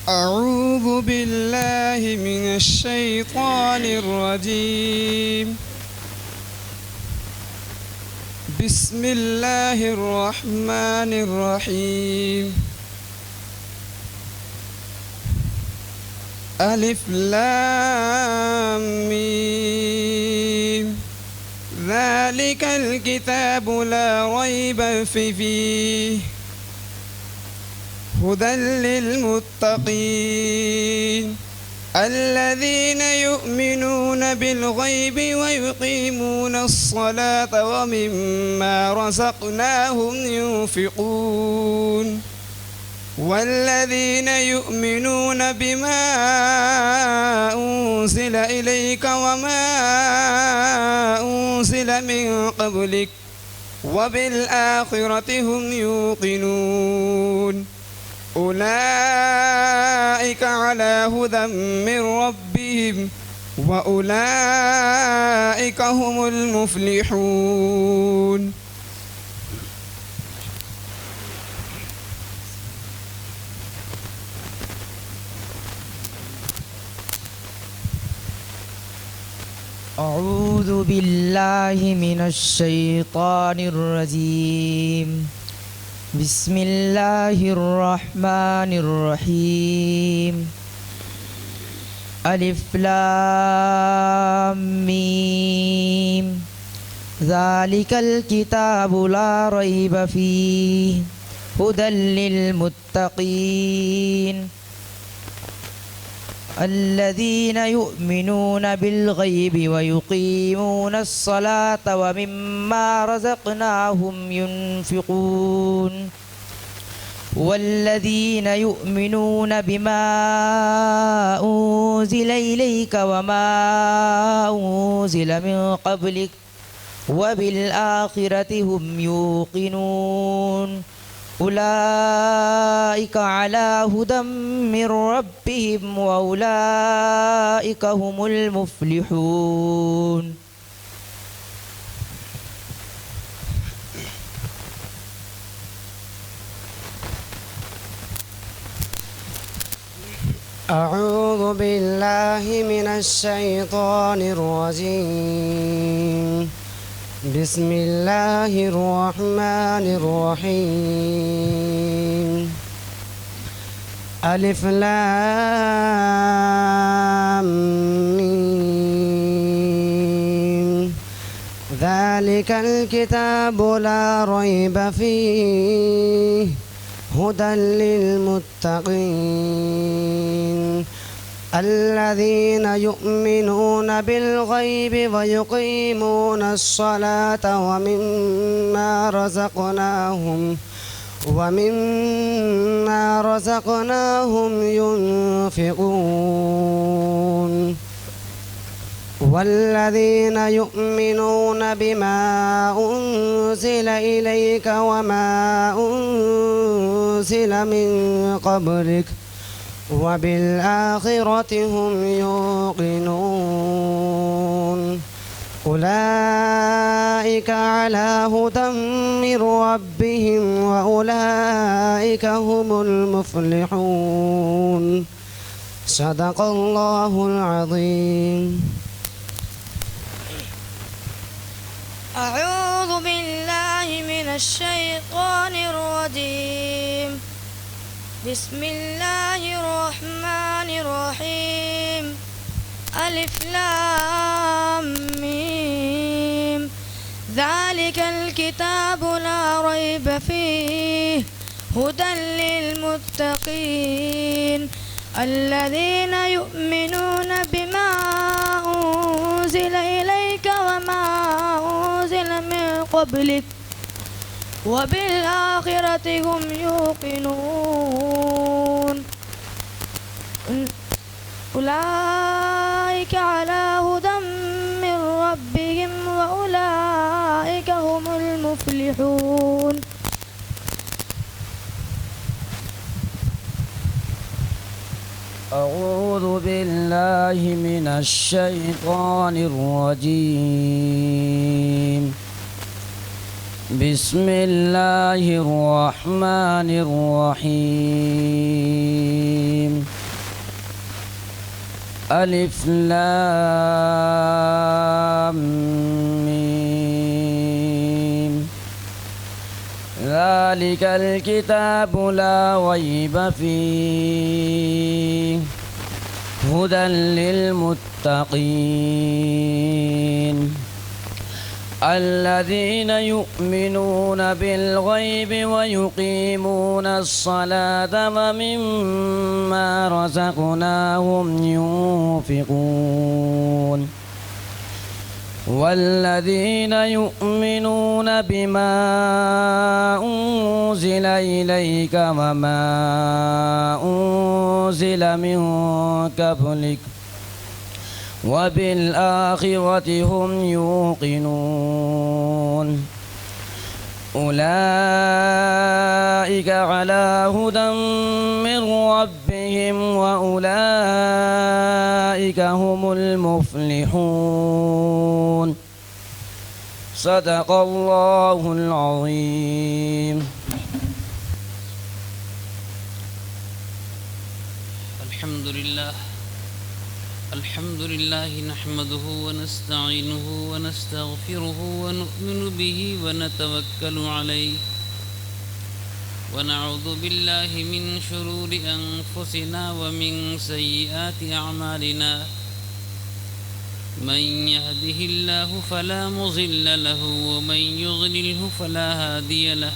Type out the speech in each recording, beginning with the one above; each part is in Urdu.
أعوذ بالله من الشيطان الرجيم. بسم الله الرحمن الرحيم. ألف لام ميم. ذلك الكتاب لا ريب فيه هدى للمتقين الذين يؤمنون بالغيب ويقيمون الصلاة ومما رزقناهم ينفقون والذين يؤمنون بما أنزل إليك وما أنزل من قبلك وبالآخرة هم يوقنون أولئك على هدى من ربهم وأولئك هم المفلحون. أعوذ بالله من الشيطان الرجيم. بسم الله الرحمن الرحيم. ألف لام ميم. ذلك الكتاب لا ريب فيه هدى للمتقين الذين يؤمنون بالغيب ويقيمون الصلاة ومما رزقناهم ينفقون والذين يؤمنون بما أنزل إليك وما أنزل من قبلك وبالآخرة هم يوقنون أولئك على هدى من ربهم وأولئك هم المفلحون. أعوذ بالله من الشيطان الرجيم. بسم الله الرحمن الرحيم. ألف لام ميم. ذلك الكتاب لا ريب فيه هدى للمتقين الذين يؤمنون بالغيب ويقيمون الصلاة ومما رزقناهم ينفقون والذين يؤمنون بما أنزل إليك وما أنزل من قبلك وبالآخرة هم يوقنون أولئك على هدى من ربهم وأولئك هم المفلحون. صدق الله العظيم. أعوذ بالله من الشيطان الرجيم. بسم الله الرحمن الرحيم. ألف لام ميم. ذلك الكتاب لا ريب فيه هدى للمتقين الذين يؤمنون بما أنزل إليك وما أنزل من قبلك وبالآخرة هم يوقنون أولئك على هدى من ربهم وأولئك هم المفلحون. أعوذ بالله من الشيطان الرجيم. بسم الله الرحمن الرحيم. ألف لام ميم. ذلك الكتاب لا ريب فيه هدى للمتقين الذين يؤمنون بالغيب ويقيمون الصلاة ومما رزقناهم ينفقون والذين يؤمنون بما أنزل إليك وما أنزل من قبلك وبالآخرة هم يوقنون أولئك على هدى من ربهم وأولئك هم المفلحون. صدق الله العظيم. الحمد لله نحمده ونستعينه ونستغفره ونؤمن به ونتوكل عليه ونعوذ بالله من شرور أنفسنا ومن سيئات أعمالنا من يهده الله فلا مضل له ومن يضلله فلا هادي له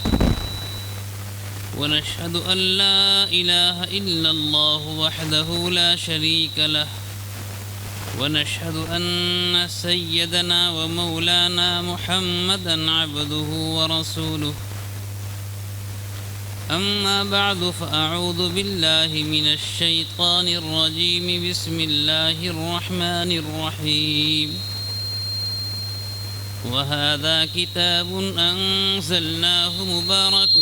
ونشهد أن لا إله إلا الله وحده لا شريك له ونشهد أن سيدنا ومولانا محمدا عبده ورسوله. أما بعد فأعوذ بالله من الشيطان الرجيم. بسم الله الرحمن الرحيم. وهذا كتاب أنزلناه مبارك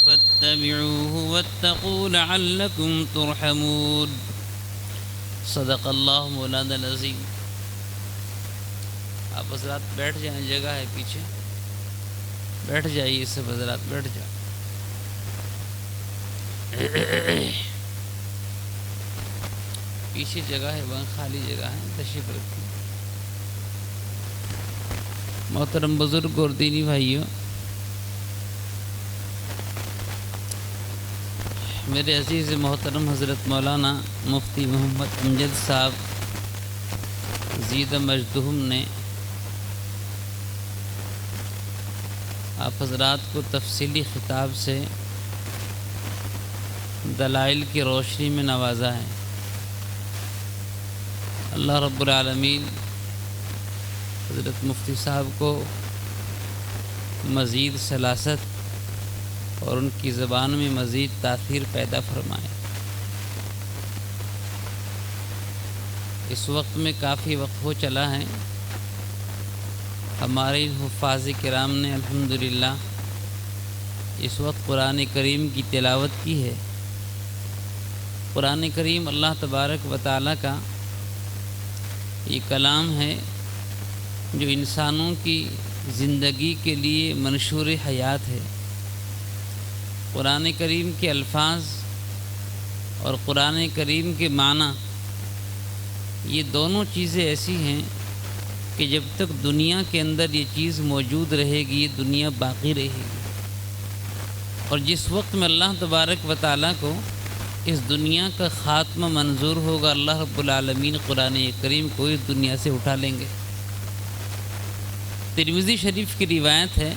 فاتبعوه واتقوا لعلكم ترحمون. صدق اللہ مولانا العظیم. آپ حضرات بیٹھ جائیں، جگہ ہے پیچھے، بیٹھ جائیے، سب حضرات بیٹھ جائیں. پیچھے جگہ ہے، وہاں خالی جگہ ہے، تشریف رکھیں. محترم بزرگ اور دینی بھائیوں، میرے عزیز محترم حضرت مولانا مفتی محمد امجد صاحب زید مجدہم نے آپ حضرات کو تفصیلی خطاب سے دلائل کی روشنی میں نوازا ہے. اللہ رب العالمین حضرت مفتی صاحب کو مزید سلاست اور ان کی زبان میں مزید تاثیر پیدا فرمائے. اس وقت میں کافی وقت ہو چلا ہے. ہمارے حفاظ کرام نے الحمدللہ اس وقت قرآن کریم کی تلاوت کی ہے. قرآن کریم اللہ تبارک و تعالیٰ کا یہ کلام ہے جو انسانوں کی زندگی کے لیے منشور حیات ہے. قرآن کریم کے الفاظ اور قرآن کریم کے معنی یہ دونوں چیزیں ایسی ہیں کہ جب تک دنیا کے اندر یہ چیز موجود رہے گی یہ دنیا باقی رہے گی. اور جس وقت میں اللہ تبارک و تعالیٰ کو اس دنیا کا خاتمہ منظور ہوگا اللہ رب العالمین قرآن کریم کو اس دنیا سے اٹھا لیں گے. ترمذی شریف کی روایت ہے،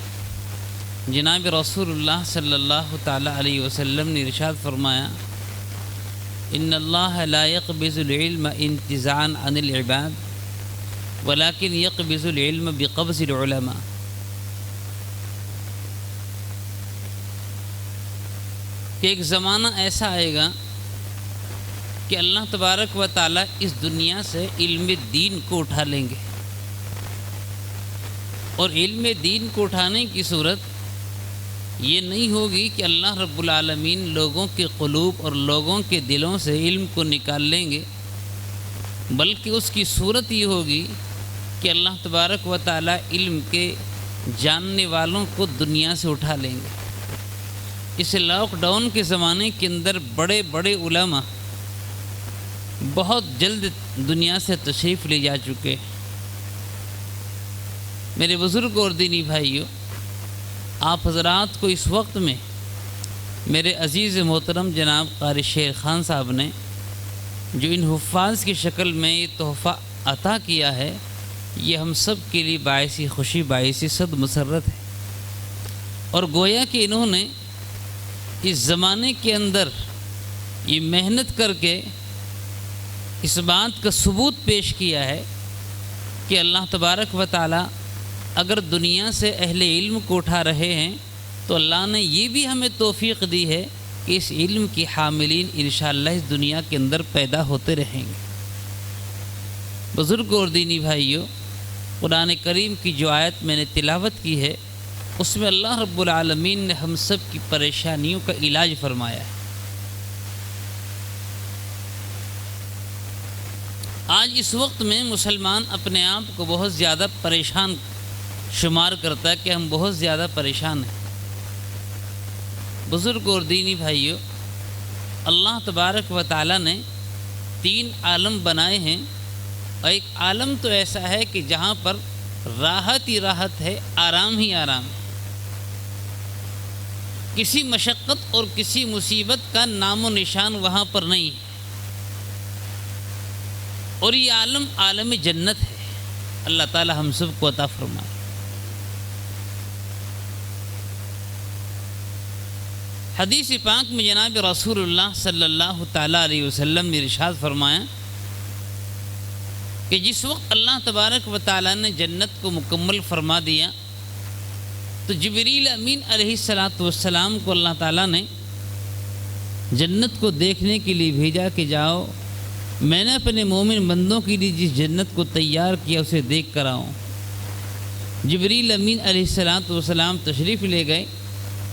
جناب رسول اللہ صلی اللہ تعالیٰ علیہ وسلم نے ارشاد فرمایا ان اللہ لا يقبض العلم انتزاعا عن العباد ولكن يقبض العلم بقبض العلماء. کہ ایک زمانہ ایسا آئے گا کہ اللہ تبارک و تعالیٰ اس دنیا سے علم دین کو اٹھا لیں گے، اور علم دین کو اٹھانے کی صورت یہ نہیں ہوگی کہ اللہ رب العالمین لوگوں کے قلوب اور لوگوں کے دلوں سے علم کو نکال لیں گے، بلکہ اس کی صورت یہ ہوگی کہ اللہ تبارک و تعالیٰ علم کے جاننے والوں کو دنیا سے اٹھا لیں گے. اس لاک ڈاؤن کے زمانے کے اندر بڑے بڑے علماء بہت جلد دنیا سے تشریف لے جا چکے. میرے بزرگ اور دینی بھائیوں، آپ حضرات کو اس وقت میں میرے عزیز محترم جناب قاری شیر خان صاحب نے جو ان حفاظ کی شکل میں یہ تحفہ عطا کیا ہے، یہ ہم سب کے لیے باعث خوشی، باعث صد مسرت ہے. اور گویا کہ انہوں نے اس زمانے کے اندر یہ محنت کر کے اس بات کا ثبوت پیش کیا ہے کہ اللہ تبارک و تعالی اگر دنیا سے اہل علم کو اٹھا رہے ہیں تو اللہ نے یہ بھی ہمیں توفیق دی ہے کہ اس علم کی حاملین انشاءاللہ اس دنیا کے اندر پیدا ہوتے رہیں گے. بزرگ اور دینی بھائیوں، قرآن کریم کی جو آیت میں نے تلاوت کی ہے اس میں اللہ رب العالمین نے ہم سب کی پریشانیوں کا علاج فرمایا ہے. آج اس وقت میں مسلمان اپنے آپ کو بہت زیادہ پریشان شمار کرتا ہے کہ ہم بہت زیادہ پریشان ہیں. بزرگ اور دینی بھائیوں، اللہ تبارک و تعالیٰ نے 3 عالم بنائے ہیں، اور ایک عالم تو ایسا ہے کہ جہاں پر راحت ہی راحت ہے، آرام ہی آرام ہے، کسی مشقت اور کسی مصیبت کا نام و نشان وہاں پر نہیں ہے. اور یہ عالم عالم جنت ہے. اللہ تعالی ہم سب کو عطا فرمائے. حدیث پاک میں جناب رسول اللہ صلی اللہ تعالیٰ علیہ وسلم نے ارشاد فرمایا کہ جس وقت اللہ تبارک و تعالیٰ نے جنت کو مکمل فرما دیا تو جبریل امین علیہ السلام کو اللہ تعالیٰ نے جنت کو دیکھنے کے لیے بھیجا کہ جاؤ، میں نے اپنے مومن بندوں کے لیے جس جنت کو تیار کیا اسے دیکھ کر آؤں. جبریل امین علیہ السلام تشریف لے گئے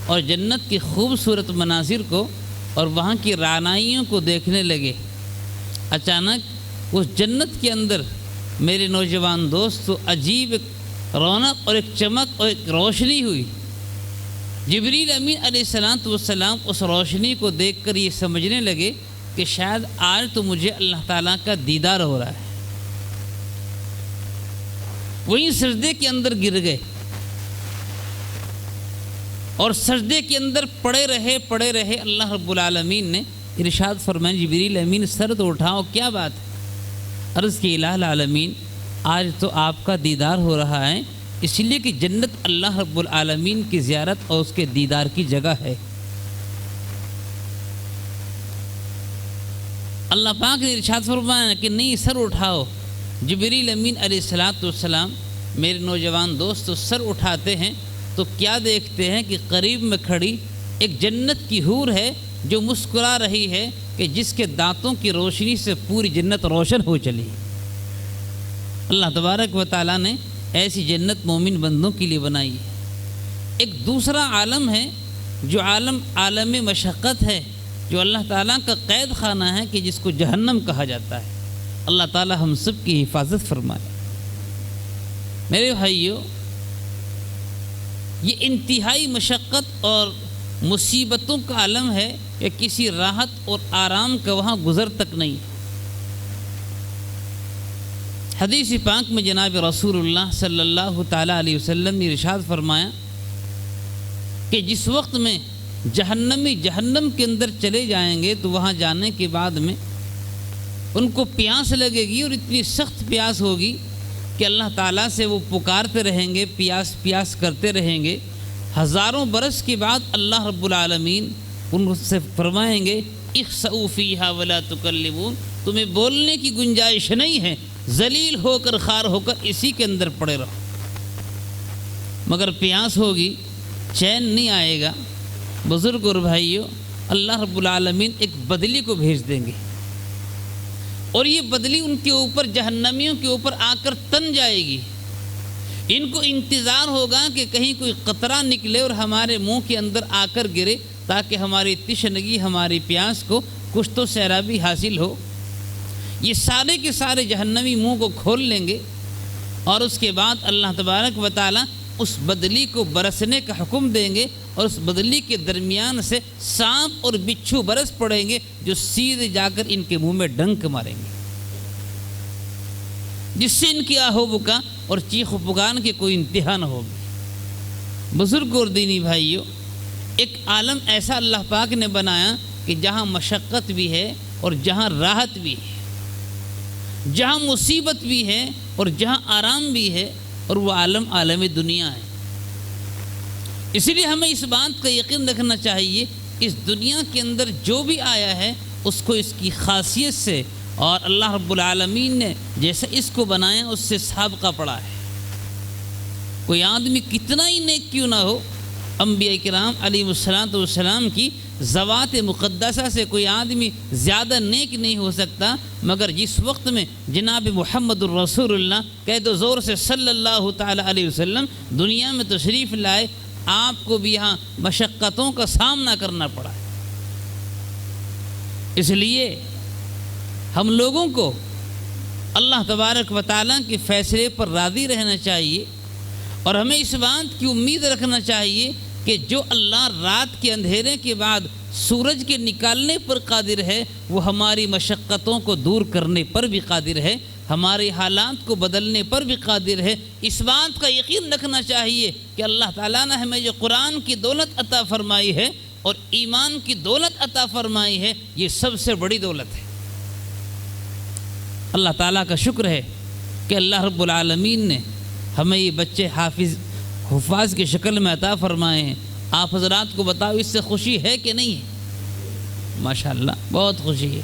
اور جنت کی خوبصورت مناظر کو اور وہاں کی رعنائیوں کو دیکھنے لگے. اچانک اس جنت کے اندر میرے نوجوان دوست تو عجیب ایک رونق اور ایک چمک اور ایک روشنی ہوئی. جبریل امین علیہ السلام اس روشنی کو دیکھ کر یہ سمجھنے لگے کہ شاید آج تو مجھے اللہ تعالیٰ کا دیدار ہو رہا ہے. وہیں سجدے کے اندر گر گئے اور سجدے کے اندر پڑے رہے. اللہ رب العالمین نے ارشاد فرمایا جبریل امین سر تو اٹھاؤ، کیا بات ہے؟ عرض کی الہ العالمین آج تو آپ کا دیدار ہو رہا ہے، اس لیے کہ جنت اللہ رب العالمین کی زیارت اور اس کے دیدار کی جگہ ہے. اللہ پاک نے ارشاد فرمایا کہ نہیں، سر اٹھاؤ. جبریل امین علیہ السلام میرے نوجوان دوست سر اٹھاتے ہیں تو کیا دیکھتے ہیں کہ قریب میں کھڑی ایک جنت کی حور ہے جو مسکرا رہی ہے کہ جس کے دانتوں کی روشنی سے پوری جنت روشن ہو چلی. اللہ تبارک و تعالیٰ نے ایسی جنت مومن بندوں کے لیے بنائی ہے. ایک دوسرا عالم ہے جو عالم مشقت ہے، جو اللہ تعالیٰ کا قید خانہ ہے کہ جس کو جہنم کہا جاتا ہے. اللہ تعالیٰ ہم سب کی حفاظت فرمائے. میرے بھائیوں، یہ انتہائی مشقت اور مصیبتوں کا عالم ہے کہ کسی راحت اور آرام کا وہاں گزر تک نہیں. حدیث پاک میں جناب رسول اللہ صلی اللہ تعالیٰ علیہ وسلم نے ارشاد فرمایا کہ جس وقت میں جہنم کے اندر چلے جائیں گے تو وہاں جانے کے بعد میں ان کو پیاس لگے گی، اور اتنی سخت پیاس ہوگی کہ اللہ تعالیٰ سے وہ پکارتے رہیں گے، پیاس کرتے رہیں گے. ہزاروں برس کے بعد اللہ رب العالمین ان سے فرمائیں گے اخسؤوا فیہا ولا تکلمون، تمہیں بولنے کی گنجائش نہیں ہے، ذلیل ہو کر خوار ہو کر اسی کے اندر پڑے رہو۔ مگر پیاس ہوگی، چین نہیں آئے گا، بزرگ اور بھائیوں، اللہ رب العالمین ایک بدلی کو بھیج دیں گے، اور یہ بدلی ان کے اوپر، جہنمیوں کے اوپر آ کر تن جائے گی۔ ان کو انتظار ہوگا کہ کہیں کوئی قطرہ نکلے اور ہمارے منہ کے اندر آ کر گرے، تاکہ ہماری تشنگی، ہماری پیاس کو کچھ تو سیرابی حاصل ہو۔ یہ سارے کے سارے جہنمی منہ کو کھول لیں گے، اور اس کے بعد اللہ تبارک و تعالی اس بدلی کو برسنے کا حکم دیں گے، اور اس بدلی کے درمیان سے سانپ اور بچھو برس پڑیں گے، جو سیدھے جا کر ان کے منہ میں ڈنک ماریں گے، جس سے ان کی آہو بکا اور چیخ و پکار کی کوئی انتہا نہ ہوگی۔ بزرگ اور دینی بھائیوں، ایک عالم ایسا اللہ پاک نے بنایا کہ جہاں مشقت بھی ہے اور جہاں راحت بھی ہے، جہاں مصیبت بھی ہے اور جہاں آرام بھی ہے، اور وہ عالم دنیا ہے۔ اسی لیے ہمیں اس بات کا یقین رکھنا چاہیے، اس دنیا کے اندر جو بھی آیا ہے اس کو اس کی خاصیت سے، اور اللہ رب العالمین نے جیسے اس کو بنایا اس سے سابقہ پڑا ہے۔ کوئی آدمی کتنا ہی نیک کیوں نہ ہو، انبیاء کرام علیہ السلام کی ذوات مقدسہ سے کوئی آدمی زیادہ نیک نہیں ہو سکتا، مگر جس وقت میں جناب محمد الرسول اللہ قید و زور سے صلی اللہ تعالی علیہ وسلم دنیا میں تشریف لائے، آپ کو بھی یہاں مشقتوں کا سامنا کرنا پڑا۔ اس لیے ہم لوگوں کو اللہ تبارک و تعالیٰ کے فیصلے پر راضی رہنا چاہیے، اور ہمیں اس بات کی امید رکھنا چاہیے کہ جو اللہ رات کے اندھیرے کے بعد سورج کے نکالنے پر قادر ہے، وہ ہماری مشقتوں کو دور کرنے پر بھی قادر ہے، ہمارے حالات کو بدلنے پر بھی قادر ہے۔ اس بات کا یقین رکھنا چاہیے کہ اللہ تعالیٰ نے ہمیں جو قرآن کی دولت عطا فرمائی ہے اور ایمان کی دولت عطا فرمائی ہے، یہ سب سے بڑی دولت ہے۔ اللہ تعالیٰ کا شکر ہے کہ اللہ رب العالمین نے ہمیں یہ بچے حفاظ کی شکل میں عطا فرمائے ہیں۔ آپ حضرات کو بتاؤ، اس سے خوشی ہے کہ نہیں ہے؟ ماشاءاللہ بہت خوشی ہے۔